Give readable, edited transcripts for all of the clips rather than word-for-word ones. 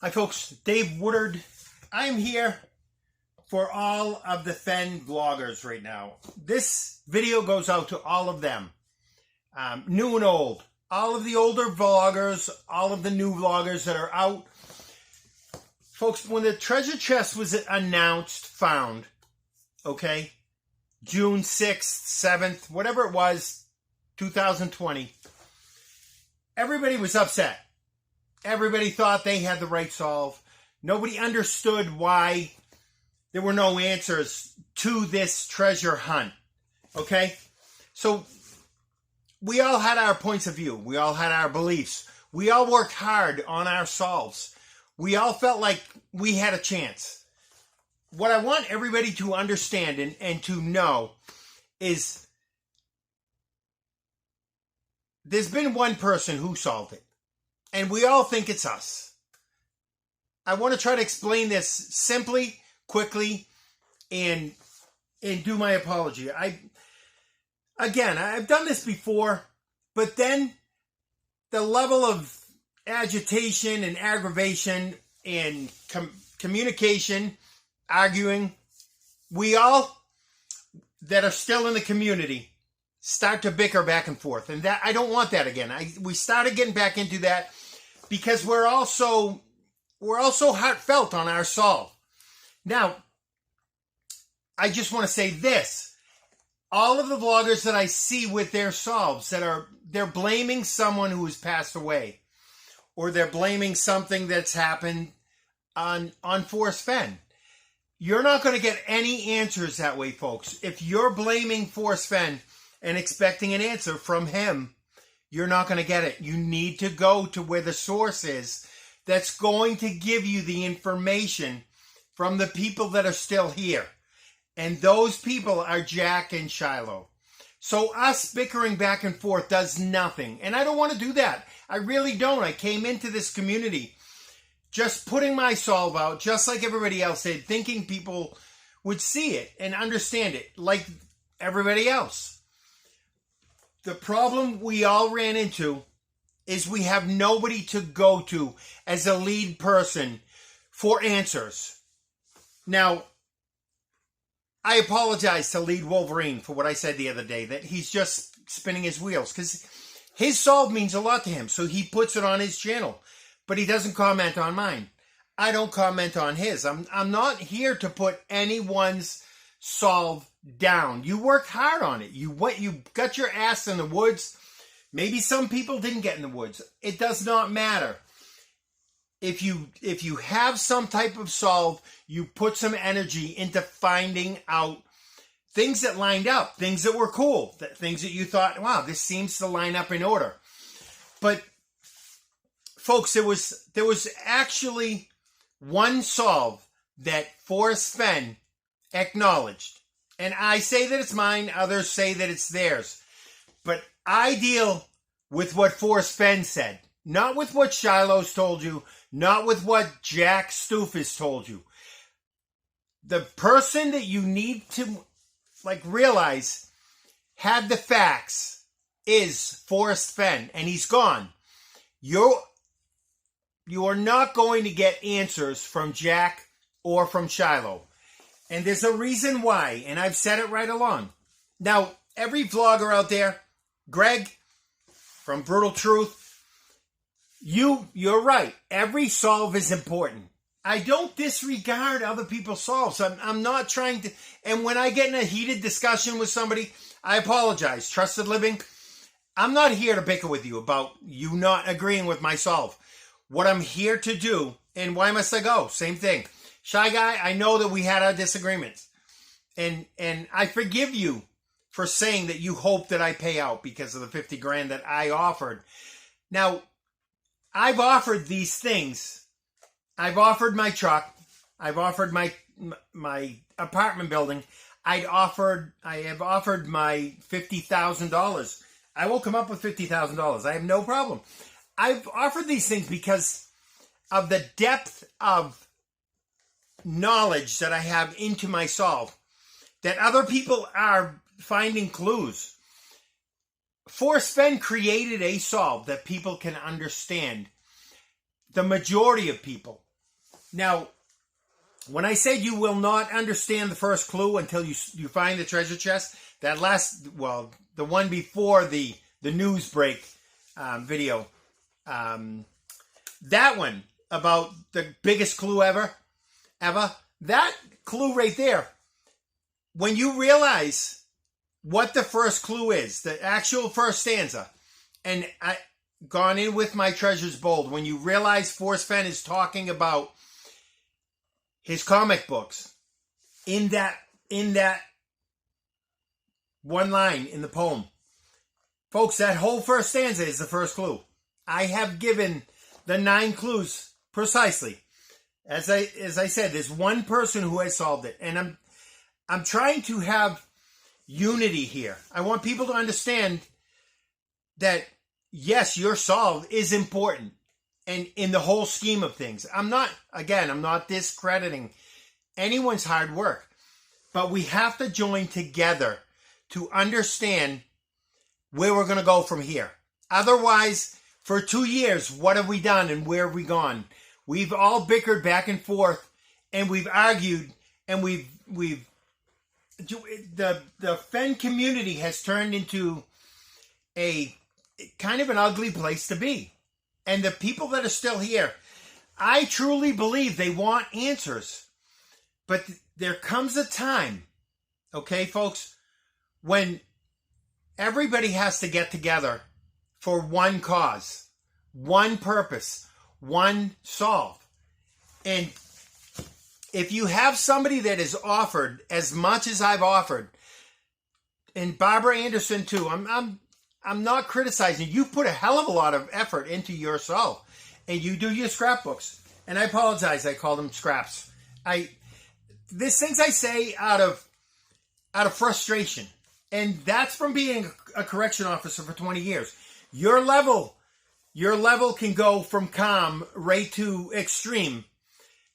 Hi folks, Dave Woodard. I'm here for all of the Fenn vloggers right now. This video goes out to all of them, new and old. All of the older vloggers, all of the new vloggers that are out. Folks, when the treasure chest was announced, found, okay, June 6th, 7th, whatever it was, 2020, everybody was upset. Everybody thought they had the right solve. Nobody understood why there were no answers to this treasure hunt. Okay? So we all had our points of view. We all had our beliefs. We all worked hard on our solves. We all felt like we had a chance. What I want everybody to understand and to know is there's been one person who solved it. And we all think it's us. I want to try to explain this simply, quickly, and do my apology. I've done this before, but then the level of agitation and aggravation and communication, arguing, we all that are still in the community start to bicker back and forth. And that I don't want that again. We started getting back into that because we're also heartfelt on our solve. Now, I just want to say this. All of the vloggers that I see with their solves they're blaming someone who has passed away, or they're blaming something that's happened on Forrest Fenn. You're not going to get any answers that way, folks. If you're blaming Forrest Fenn and expecting an answer from him, you're not going to get it. You need to go to where the source is that's going to give you the information from the people that are still here. And those people are Jack and Shiloh. So us bickering back and forth does nothing. And I don't want to do that. I really don't. I came into this community just putting my solve out, just like everybody else did, thinking people would see it and understand it like everybody else. The problem we all ran into is we have nobody to go to as a lead person for answers. Now, I apologize to Lead Wolverine for what I said the other day, that he's just spinning his wheels, because his solve means a lot to him, so he puts it on his channel, but he doesn't comment on mine. I don't comment on his. I'm not here to put anyone's solve down. You worked hard on it. You got your ass in the woods. Maybe some people didn't get in the woods. It does not matter. If you have some type of solve, you put some energy into finding out things that lined up, things that were cool, things that you thought, wow, this seems to line up in order. But folks, there was actually one solve that Forrest Fenn acknowledged. And I say that it's mine, others say that it's theirs. But I deal with what Forrest Fenn said, not with what Shiloh's told you, not with what Jack Stoof has told you. The person that you need to realize had the facts is Forrest Fenn, and he's gone. You are not going to get answers from Jack or from Shiloh. And there's a reason why, and I've said it right along. Now, every vlogger out there, Greg from Brutal Truth, you're right. Every solve is important. I don't disregard other people's solves. I'm not trying to, and when I get in a heated discussion with somebody, I apologize. Trusted Living, I'm not here to bicker with you about you not agreeing with my solve. What I'm here to do, and why must I go? Same thing. Shy Guy, I know that we had our disagreements. And I forgive you for saying that you hope that I pay out because of the 50 grand that I offered. Now, I've offered these things. I've offered my truck. I've offered my apartment building. I have offered my $50,000. I will come up with $50,000. I have no problem. I've offered these things because of the depth of knowledge that I have into my solve, that other people are finding clues. Forrest Fenn created a solve that people can understand. The majority of people. Now, when I said you will not understand the first clue until you find the treasure chest, that last, well, the one before the news break video, that one about the biggest clue ever, that clue right there, when you realize what the first clue is, the actual first stanza, and I gone in with my treasures bold, when you realize Forrest Fenn is talking about his comic books in that one line in the poem, folks, that whole first stanza is the first clue. I have given the 9 clues precisely. As I said, there's one person who has solved it, and I'm trying to have unity here. I want people to understand that yes, your solve is important, and in the whole scheme of things, I'm not discrediting anyone's hard work, but we have to join together to understand where we're going to go from here. Otherwise, for 2 years, what have we done and where have we gone? We've all bickered back and forth, and we've argued, and the Fenn community has turned into a kind of an ugly place to be. And the people that are still here, I truly believe they want answers. But there comes a time, okay, folks, when everybody has to get together for one cause, one purpose, one solve. And if you have somebody that has offered as much as I've offered, and Barbara Anderson too, I'm not criticizing. You put a hell of a lot of effort into yourself, and you do your scrapbooks. And I apologize, I call them scraps. There's things I say out of frustration, and that's from being a correction officer for 20 years. Your level can go from calm right to extreme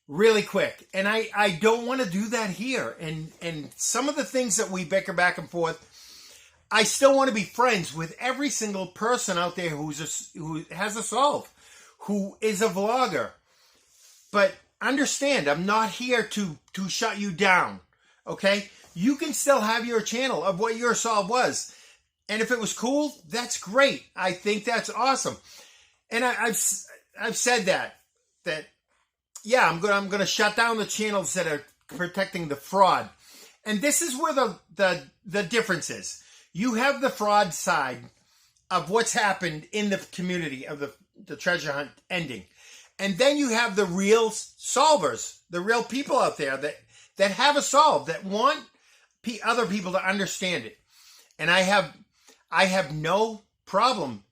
really quick, and I don't want to do that here. And some of the things that we bicker back and forth, I still want to be friends with every single person out there who has a solve, who is a vlogger. But understand, I'm not here to shut you down, okay? You can still have your channel of what your solve was. And if it was cool, that's great. I think that's awesome. And I've said that yeah, I'm gonna shut down the channels that are protecting the fraud. And this is where the difference is. You have the fraud side of what's happened in the community of the treasure hunt ending. And then you have the real solvers, the real people out there that have a solve, that want other people to understand it. And I have no problem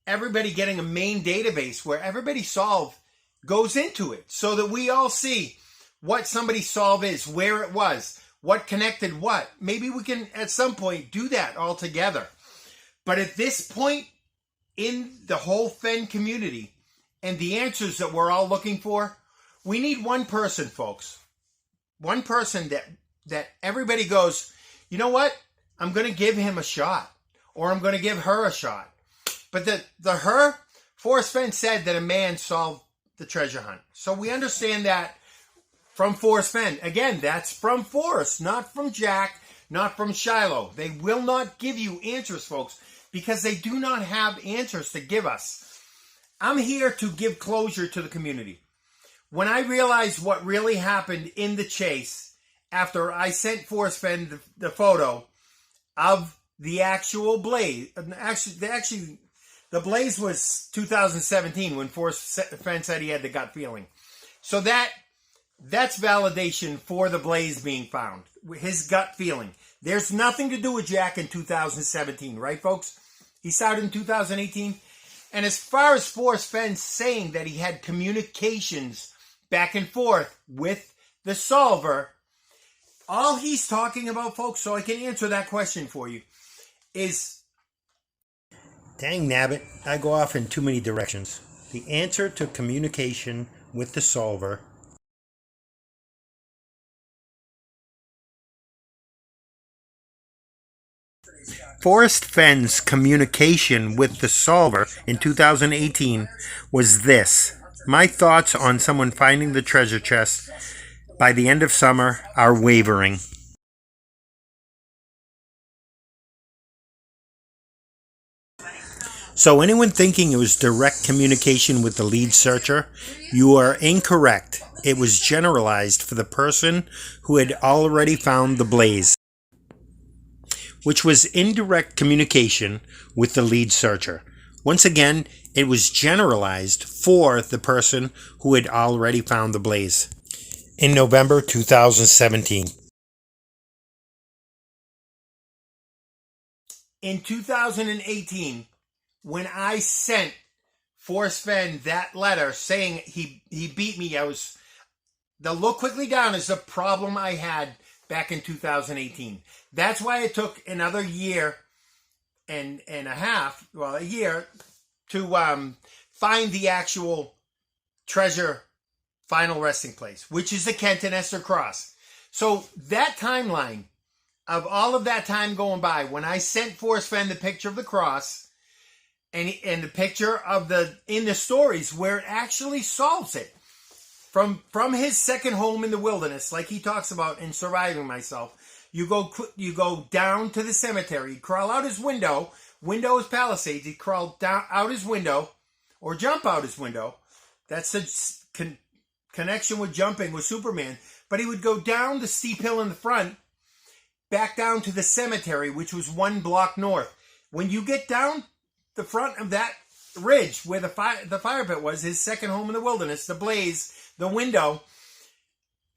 everybody getting a main database where everybody's solve goes into it, so that we all see what somebody's solve is, where it was, what connected what. Maybe we can at some point do that all together. But at this point in the whole Fenn community and the answers that we're all looking for, we need one person, folks. One person that everybody goes, you know what? I'm going to give him a shot, or I'm going to give her a shot. But Forrest Fenn said that a man solved the treasure hunt. So we understand that from Forrest Fenn. Again, that's from Forrest, not from Jack, not from Shiloh. They will not give you answers, folks, because they do not have answers to give us. I'm here to give closure to the community. When I realized what really happened in the chase, after I sent Forrest Fenn the photo of the actual blaze, the blaze was 2017 when Forrest Fenn said he had the gut feeling. So that's validation for the blaze being found. His gut feeling. There's nothing to do with Jack in 2017, right, folks? He started in 2018. And as far as Forrest Fenn saying that he had communications back and forth with the solver, all he's talking about, folks, so I can answer that question for you, is... Dang nabbit, I go off in too many directions. The answer to communication with the solver Forrest Fenn's communication with the solver in 2018 was this. My thoughts on someone finding the treasure chest by the end of summer are wavering. So, anyone thinking it was direct communication with the lead searcher, you are incorrect. It was generalized for the person who had already found the blaze, which was indirect communication with the lead searcher. Once again, it was generalized for the person who had already found the blaze. In November 2017. In 2018, when I sent Forrest Fenn that letter saying he beat me, the look quickly down is the problem I had back in 2018. That's why it took another year and a half, well, a year, to find the actual treasure final resting place, which is the Kent and Esther Cross. So that timeline of all of that time going by, when I sent Forrest Fenn the picture of the cross and the picture of in the stories where it actually solves it, from his second home in the wilderness, like he talks about in Surviving Myself, you go down to the cemetery, crawl out his window is palisades, he'd crawl down out his window or jump out his window. That's the connection with jumping with Superman. But he would go down the steep hill in the front, back down to the cemetery, which was 1 block north. When you get down the front of that ridge where the fire pit was, his second home in the wilderness, the blaze, the window,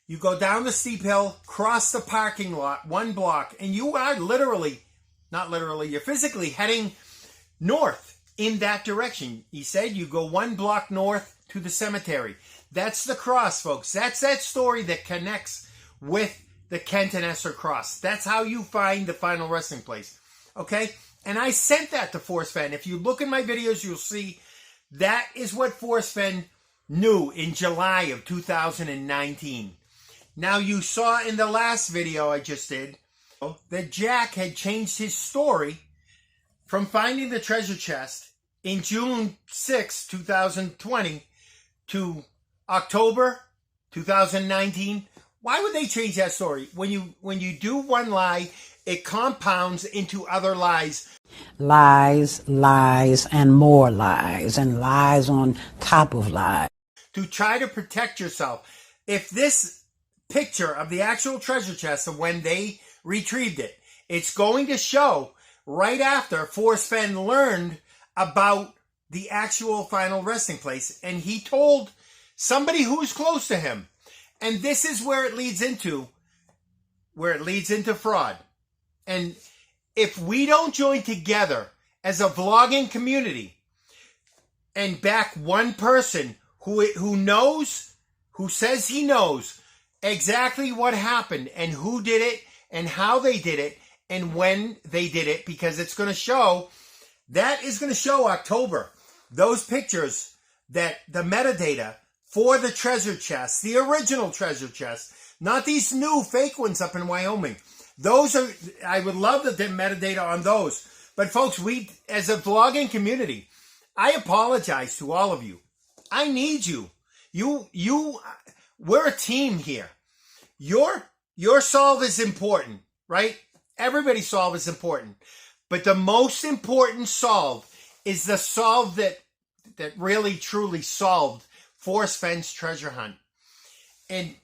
you go down the steep hill, cross the parking lot, 1 block, and you are you're physically heading north in that direction. He said you go 1 block north to the cemetery. That's the cross, folks. That's that story that connects with the Kent and Esther Cross. That's how you find the final resting place. Okay? And I sent that to Forrest Fenn. If you look in my videos, you'll see that is what Forrest Fenn knew in July of 2019. Now, you saw in the last video I just did that Jack had changed his story from finding the treasure chest in June 6, 2020 to October 2019. Why would they change that story? When you do one lie, it compounds into other lies. Lies, lies, and more lies, and lies on top of lies. To try to protect yourself. If this picture of the actual treasure chest of when they retrieved it, it's going to show right after Forrest Fenn learned about the actual final resting place, and he told somebody who's close to him. And this is where it leads into fraud. And if we don't join together as a vlogging community and back one person who knows, who says he knows exactly what happened and who did it and how they did it and when they did it, because it's going to show, that is going to show October. Those pictures, that the metadata for the treasure chest, the original treasure chest, not these new fake ones up in Wyoming. Those are, I would love the metadata on those. But folks, we, as a vlogging community, I apologize to all of you. I need you. We're a team here. Your solve is important, right? Everybody's solve is important. But the most important solve is the solve that really truly solved Forrest Fenn's treasure hunt. And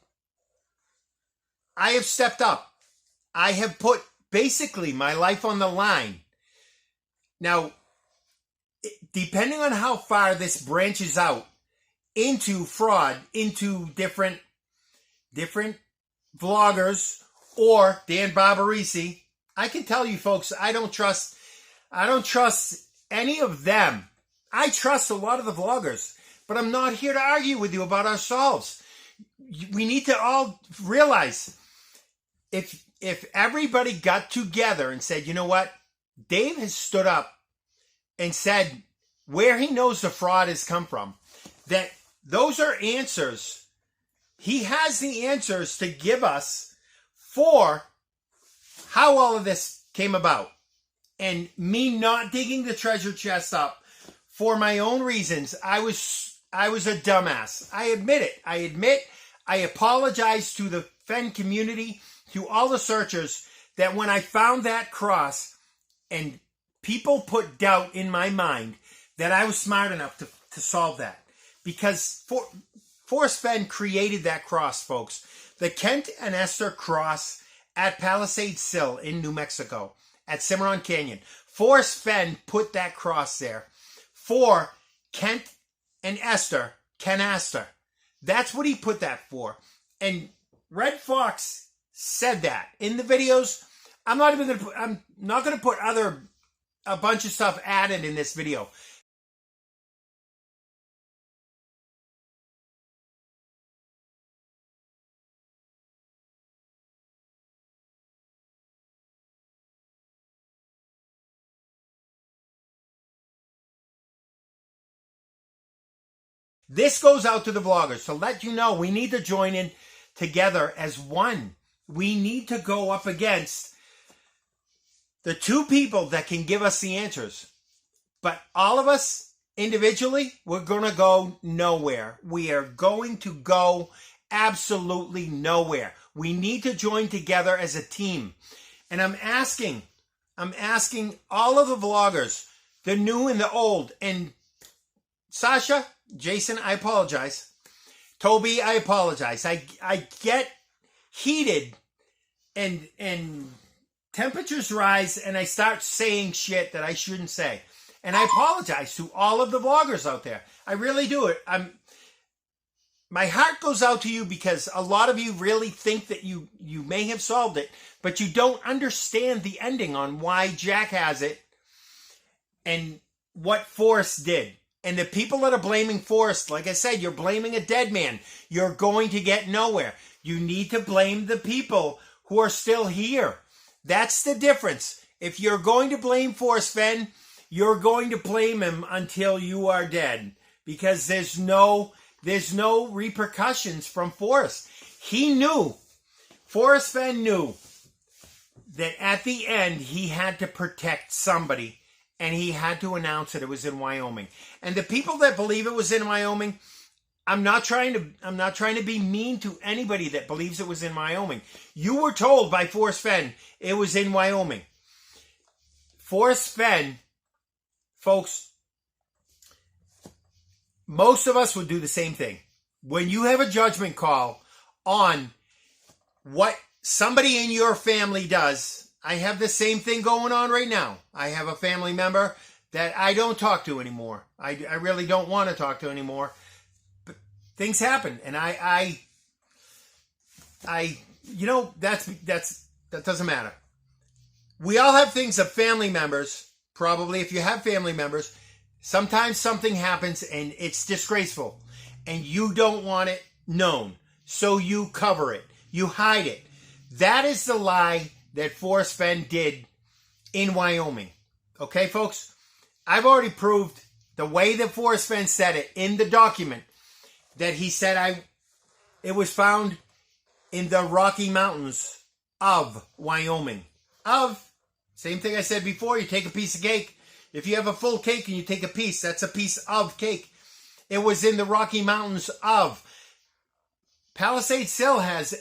I have stepped up. I have put basically my life on the line. Now, depending on how far this branches out into fraud, into different vloggers or Dan Barbarisi, I can tell you folks, I don't trust any of them. I trust a lot of the vloggers, but I'm not here to argue with you about our solves. We need to all realize, if everybody got together and said, you know what, Dave has stood up and said where he knows the fraud has come from, that those are answers. He has the answers to give us for how all of this came about. And me not digging the treasure chest up for my own reasons, I was I was a dumbass. I admit it. I apologize to the Fenn community, to all the searchers, that when I found that cross and people put doubt in my mind that I was smart enough to solve that. Because Forrest Fenn created that cross, folks. The Kent and Esther cross at Palisade Sill in New Mexico, at Cimarron Canyon. Forrest Fenn put that cross there for Kent and Esther, Canaster. That's what he put that for. And Red Fox said that in the videos. I'm not going to put a bunch of stuff added in this video. This goes out to the vloggers to let you know we need to join in together as one. We need to go up against the two people that can give us the answers. But all of us individually, we're going to go nowhere. We are going to go absolutely nowhere. We need to join together as a team. And I'm asking all of the vloggers, the new and the old, and Sasha, Jason, I apologize. Toby, I apologize. I get heated and temperatures rise and I start saying shit that I shouldn't say. And I apologize to all of the vloggers out there. I really do. My heart goes out to you because a lot of you really think that you may have solved it, but you don't understand the ending on why Jack has it and what Forrest did. And the people that are blaming Forrest, like I said, you're blaming a dead man. You're going to get nowhere. You need to blame the people who are still here. That's the difference. If you're going to blame Forrest Fenn, you're going to blame him until you are dead. Because there's no repercussions from Forrest. He knew, Forrest Fenn knew that at the end he had to protect somebody. And he had to announce that it was in Wyoming. And the people that believe it was in Wyoming, I'm not trying to be mean to anybody that believes it was in Wyoming. You were told by Forrest Fenn it was in Wyoming. Forrest Fenn, folks, most of us would do the same thing. When you have a judgment call on what somebody in your family does, I have the same thing going on right now. I have a family member that I don't talk to anymore. I really don't want to talk to anymore. But things happen, and I you know, that doesn't matter. We all have things of family members. Probably, if you have family members, sometimes something happens and it's disgraceful, and you don't want it known, so you cover it, you hide it. That is the lie that Forrest Fenn did in Wyoming. Okay, folks? I've already proved the way that Forrest Fenn said it in the document, that he said it was found in the Rocky Mountains of Wyoming. Same thing I said before, you take a piece of cake. If you have a full cake and you take a piece, that's a piece of cake. It was in the Rocky Mountains of. Palisade Sill has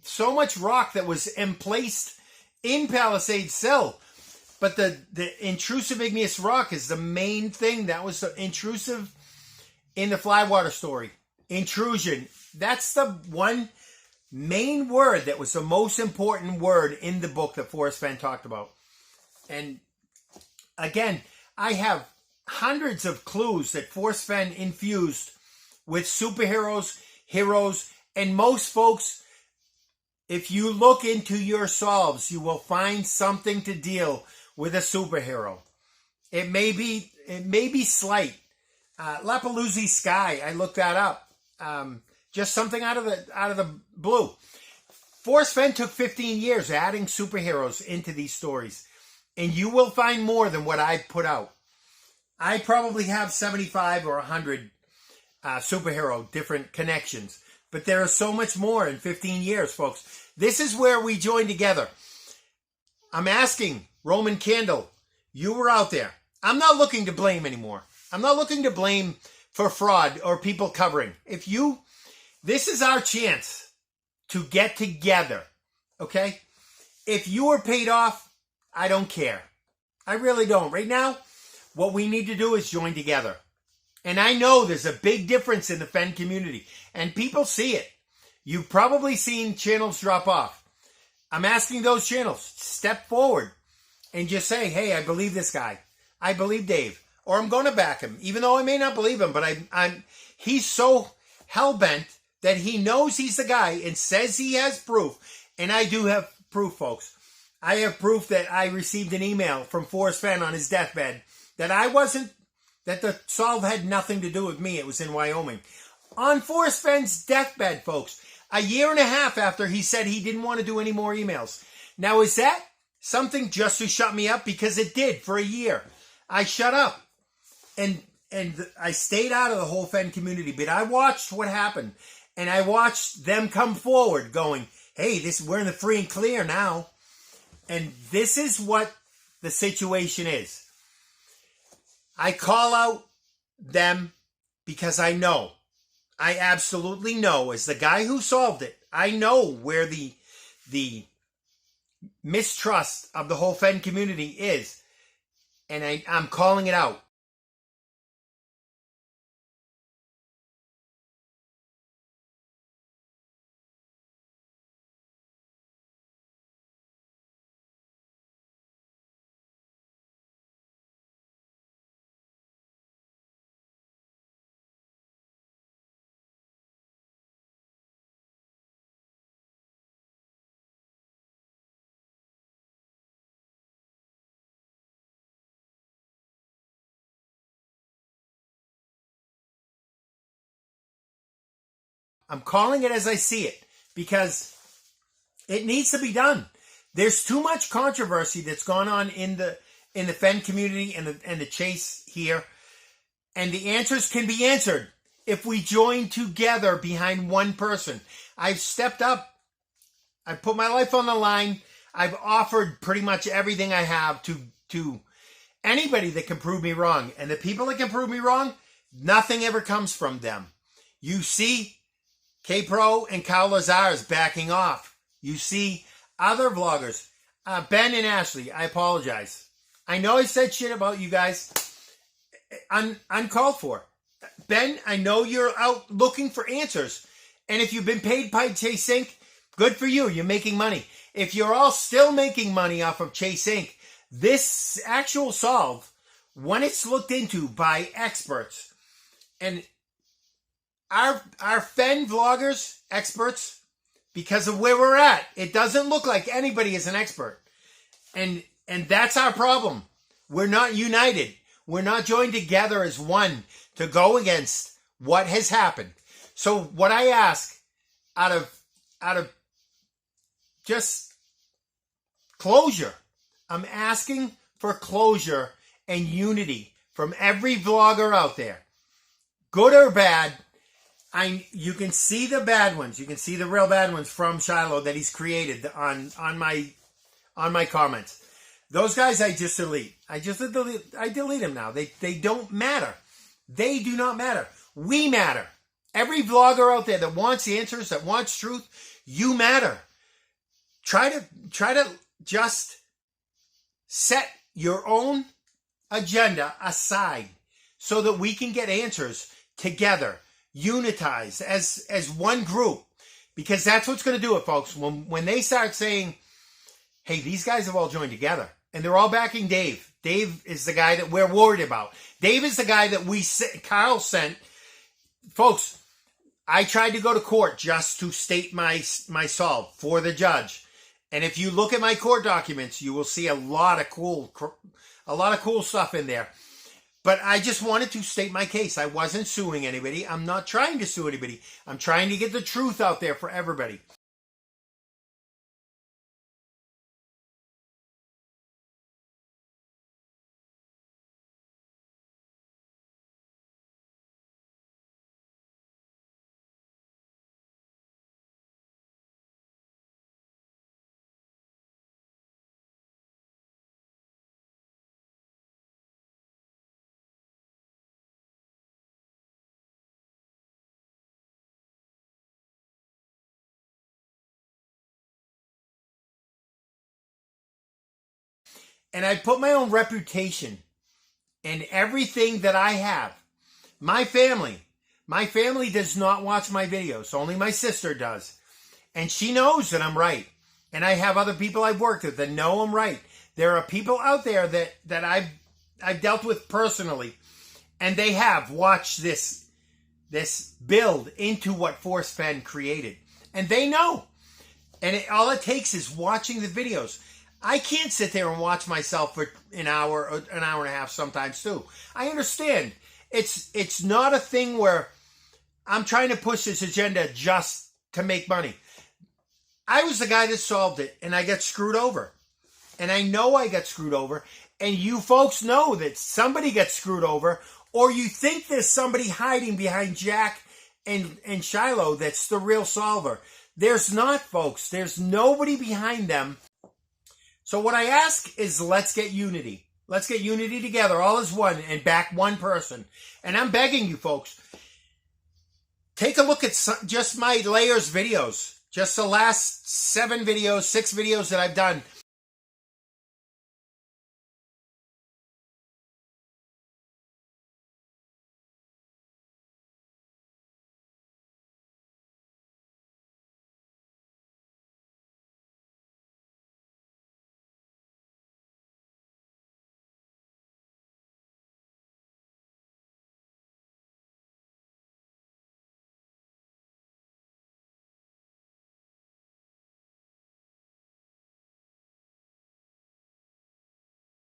so much rock that was emplaced in Palisade Sill. But the intrusive igneous rock is the main thing that was intrusive in the Flywater story. Intrusion. That's the one main word that was the most important word in the book that Forrest Fenn talked about. And again, I have hundreds of clues that Forrest Fenn infused with superheroes, heroes, and most folks, if you look into yourselves, you will find something to deal with a superhero. It may be slight. Lapalooza Sky, I looked that up. Just something out of the blue. Forrest Fenn took 15 years adding superheroes into these stories. And you will find more than what I put out. I probably have 75 or 100 superhero different connections. But there is so much more in 15 years, folks. This is where we join together. I'm asking Roman Candle, you were out there. I'm not looking to blame anymore. I'm not looking to blame for fraud or people covering. This is our chance to get together, okay? If you are paid off, I don't care. I really don't. Right now, what we need to do is join together. And I know there's a big difference in the Fenn community, and people see it. You've probably seen channels drop off. I'm asking those channels, step forward and just say, hey, I believe this guy. I believe Dave. Or I'm going to back him, even though I may not believe him. But he's so hell-bent that he knows he's the guy and says he has proof. And I do have proof, folks. I have proof that I received an email from Forrest Fenn on his deathbed that the solve had nothing to do with me. It was in Wyoming. On Forrest Fenn's deathbed, folks, a year and a half after he said he didn't want to do any more emails. Now, is that something just to shut me up? Because it did for a year. I shut up. And I stayed out of the whole Fenn community, but I watched what happened. And I watched them come forward going, hey, we're in the free and clear now. And this is what the situation is. I call out them because I know. I absolutely know, as the guy who solved it, I know where the mistrust of the whole Fenn community is. And I'm calling it out. I'm calling it as I see it because it needs to be done. There's too much controversy that's gone on in the Fenn community and the chase here, and the answers can be answered if we join together behind one person. I've stepped up. I've put my life on the line. I've offered pretty much everything I have to anybody that can prove me wrong, and the people that can prove me wrong, nothing ever comes from them. You see K-Pro and Kyle Lazar's backing off. You see other vloggers. Ben and Ashley, I apologize. I know I said shit about you guys. Uncalled for. Ben, I know you're out looking for answers. And if you've been paid by Chase Inc., good for you. You're making money. If you're all still making money off of Chase Inc., this actual solve, when it's looked into by experts, and our Fenn vloggers, experts, because of where we're at, it doesn't look like anybody is an expert. And that's our problem. We're not united. We're not joined together as one to go against what has happened. So what I ask out of just closure, I'm asking for closure and unity from every vlogger out there. Good or bad, you can see the bad ones. You can see the real bad ones from Shiloh that he's created on my comments. Those guys I just delete. I delete them now. They don't matter. They do not matter. We matter. Every vlogger out there that wants answers, that wants truth, you matter. Try to just set your own agenda aside so that we can get answers together, unitized as one group, because that's what's going to do it, folks. When they start saying, hey, these guys have all joined together and they're all backing Dave. Dave is the guy that we're worried about. Dave is the guy that Kyle sent. Folks, I tried to go to court just to state my solve for the judge. And if you look at my court documents, you will see a lot of cool stuff in there. But I just wanted to state my case. I wasn't suing anybody. I'm not trying to sue anybody. I'm trying to get the truth out there for everybody. And I put my own reputation and everything that I have. My family does not watch my videos. Only my sister does. And she knows that I'm right. And I have other people I've worked with that know I'm right. There are people out there that I've dealt with personally, and they have watched this build into what Forrest Fenn created. And they know. And all it takes is watching the videos. I can't sit there and watch myself for an hour or an hour and a half sometimes too. I understand. It's not a thing where I'm trying to push this agenda just to make money. I was the guy that solved it, and I got screwed over. And I know I got screwed over. And you folks know that somebody gets screwed over, or you think there's somebody hiding behind Jack and Shiloh that's the real solver. There's not, folks. There's nobody behind them. So what I ask is, let's get unity. Let's get unity together, all as one, and back one person. And I'm begging you folks, take a look at just my layers videos. Just the last 6 videos that I've done.